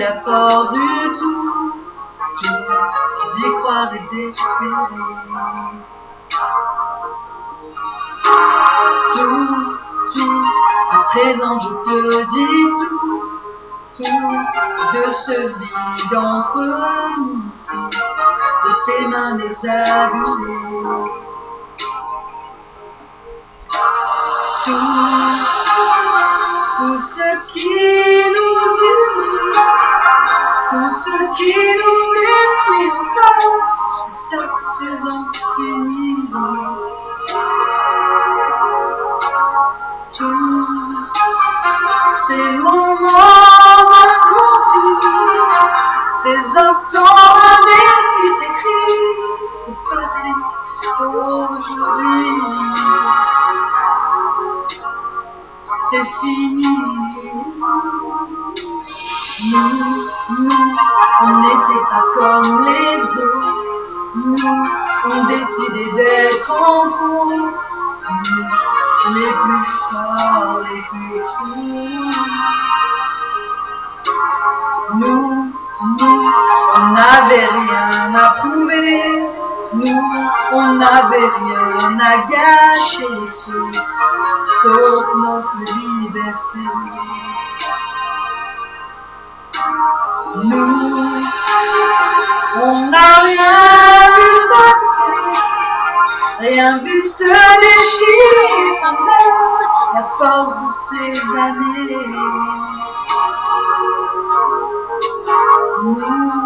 a peur du tout, d'y croire et d'espérer. Tout, à présent je te dis tout de ce vide entre nous, de tes mains désabusées. Tout ce qui nous unit, tout ce qui nous détruit encore, ta présence finie. Tous ces moments accomplis, ces instants indécis, ces cris, passés aujourd'hui. C'est fini. Nous, on n'était pas comme les autres. Nous, on décidait d'être entre autres. Nous, les plus forts, les plus fous. Nous, on n'avait rien à prouver. Nous, on n'avait rien à gâcher, sauf notre liberté. Nous, on n'a rien vu passer, rien vu se déchirer, à force de ces années. Nous,